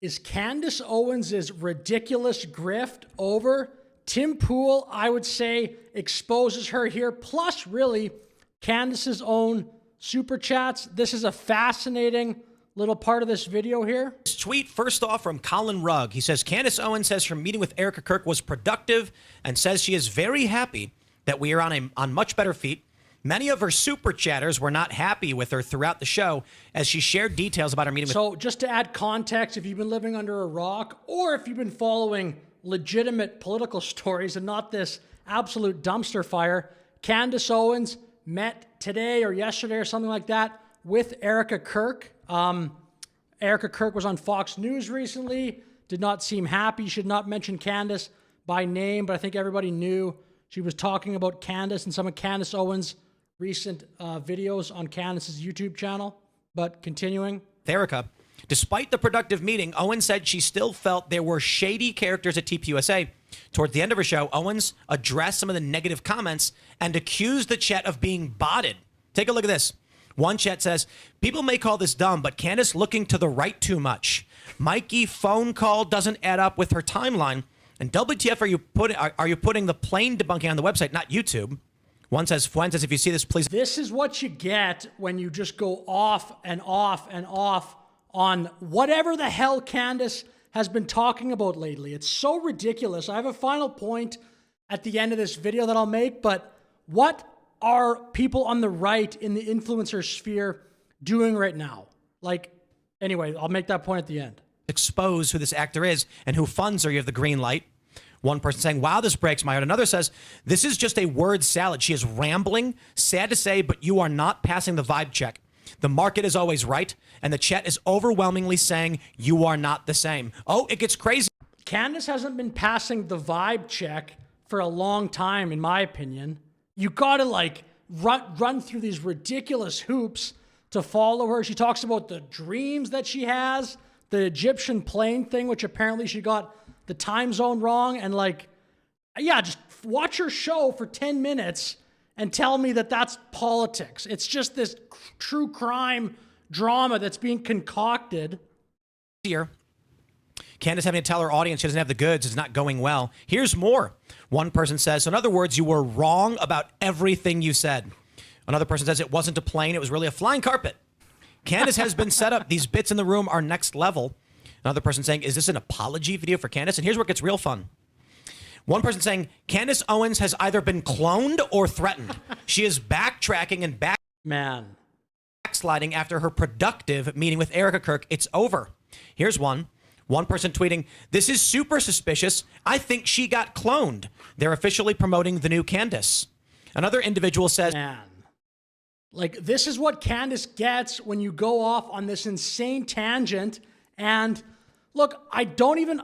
Is Candace Owens' ridiculous grift over? Tim Pool, I would say, exposes her here. Plus, really, Candace's own super chats. This is a fascinating little part of this video here. This tweet, first off, from Colin Rugg. He says, Candace Owens says her meeting with Erika Kirk was productive and says she is very happy that we are on much better feet. Many of her super chatters were not happy with her throughout the show as she shared details about her meeting with... So just to add context, if you've been living under a rock or if you've been following legitimate political stories and not this absolute dumpster fire, Candace Owens met today or yesterday or something like that with Erika Kirk. Erika Kirk was on Fox News recently, did not seem happy. Should not mention Candace by name, but I think everybody knew she was talking about Candace and some of Candace Owens' recent videos on Candace's YouTube channel. But continuing. Erika, despite the productive meeting, Owens said she still felt there were shady characters at TPUSA. Towards the end of her show, Owens addressed some of the negative comments and accused the chat of being botted. Take a look at this. One chat says, people may call this dumb, but Candace looking to the right too much. Mikey phone call doesn't add up with her timeline. And WTF are you putting the plain debunking on the website, not YouTube? One says, Fuentes, if you see this, please. This is what you get when you just go off and off and off on whatever the hell Candace has been talking about lately. It's so ridiculous. I have a final point at the end of this video that I'll make, but what are people on the right in the influencer sphere doing right now? Like, anyway, I'll make that point at the end. Expose who this actor is and who funds her. You have the green light. One person saying, wow, this breaks my heart. Another says, this is just a word salad. She is rambling, sad to say, but you are not passing the vibe check. The market is always right, and the chat is overwhelmingly saying you are not the same. Oh, it gets crazy. Candace hasn't been passing the vibe check for a long time, in my opinion. You gotta like run through these ridiculous hoops to follow her. She talks about the dreams that she has, the Egyptian plane thing, which apparently she got the time zone wrong. And like, yeah, just watch her show for 10 minutes and tell me that that's politics. It's just this true crime drama that's being concocted. Here, Candace having to tell her audience she doesn't have the goods is not going well. Here's more. One person says, so in other words, you were wrong about everything you said. Another person says it wasn't a plane, it was really a flying carpet. Candace has been set up. These bits in the room are next level. Another person saying, is this an apology video for Candace? And here's where it gets real fun. One person saying, Candace Owens has either been cloned or threatened. She is backtracking and backsliding after her productive meeting with Erika Kirk. It's over. Here's one. One person tweeting, this is super suspicious. I think she got cloned. They're officially promoting the new Candace. Another individual says, man, like this is what Candace gets when you go off on this insane tangent. And look, I don't even,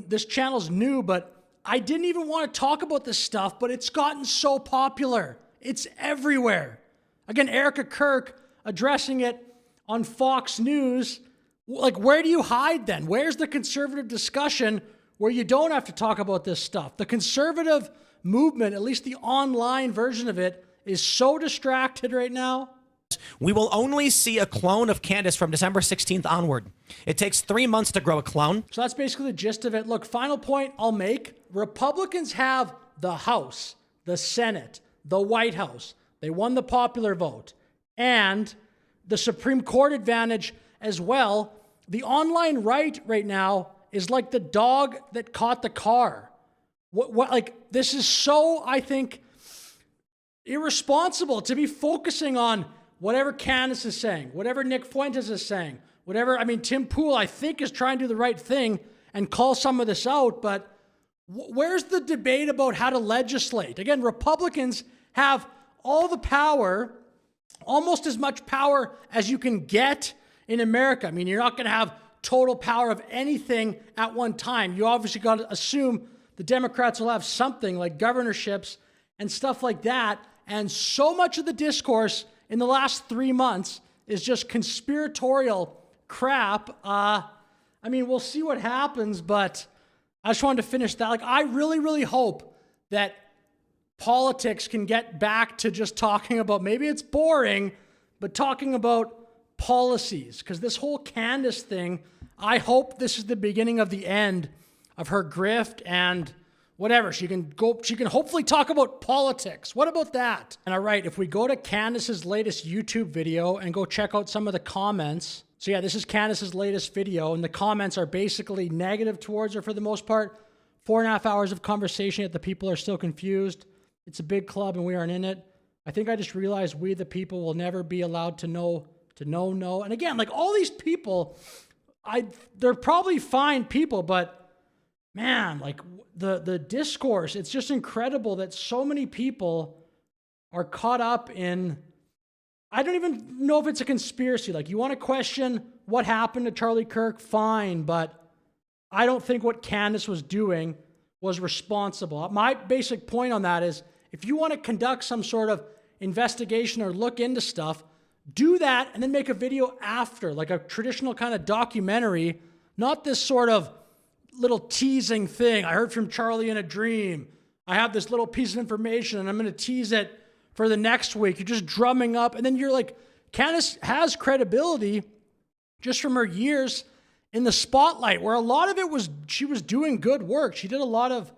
this channel's new, but I didn't even want to talk about this stuff, but it's gotten so popular. It's everywhere. Again, Erika Kirk addressing it on Fox News. Like, where do you hide then? Where's the conservative discussion where you don't have to talk about this stuff? The conservative movement, at least the online version of it, is so distracted right now. We will only see a clone of Candace from December 16th onward. It takes 3 months to grow a clone. So that's basically the gist of it. Look, final point I'll make. Republicans have the House, the Senate, the White House. They won the popular vote. And the Supreme Court advantage as well. The online right now is like the dog that caught the car. Like, this is so, I think, irresponsible to be focusing on whatever Candace is saying, whatever Nick Fuentes is saying, whatever, Tim Pool, I think, is trying to do the right thing and call some of this out, but where's the debate about how to legislate? Again, Republicans have all the power, almost as much power as you can get in America. You're not going to have total power of anything at one time. You obviously got to assume the Democrats will have something like governorships and stuff like that. And so much of the discourse in the last 3 months is just conspiratorial crap. We'll see what happens, but I just wanted to finish that. Like, I really, really hope that politics can get back to just talking about, maybe it's boring, but talking about policies. Because this whole Candace thing, I hope this is the beginning of the end of her grift and whatever. She can hopefully talk about politics. What about that? And all right, if we go to Candace's latest YouTube video and go check out some of the comments. So yeah, this is Candace's latest video, and the comments are basically negative towards her for the most part. 4.5 hours of conversation, yet the people are still confused. It's a big club and we aren't in it. I think I just realized we, the people, will never be allowed to know. And again, like all these people, they're probably fine people, but man, like the discourse, it's just incredible that so many people are caught up in, I don't even know if it's a conspiracy. Like, you want to question what happened to Charlie Kirk, fine, but I don't think what Candace was doing was responsible. My basic point on that is, if you want to conduct some sort of investigation or look into stuff, do that and then make a video after, like a traditional kind of documentary, not this sort of little teasing thing. I heard from Charlie in a dream. I have this little piece of information and I'm going to tease it for the next week. You're just drumming up. And then you're like, Candace has credibility just from her years in the spotlight, where a lot of it was, she was doing good work. She did a lot of,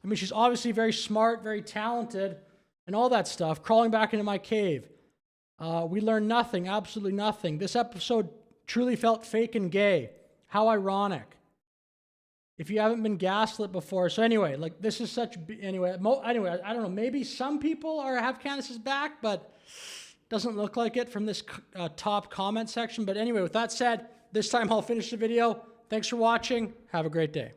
I mean, she's obviously very smart, very talented, and all that stuff. Crawling back into my cave. We learned nothing, absolutely nothing. This episode truly felt fake and gay. How ironic. If you haven't been gaslit before. So anyway, like this is such, anyway, I don't know. Maybe some people have Candace's back, but doesn't look like it from this top comment section. But anyway, with that said, this time I'll finish the video. Thanks for watching. Have a great day.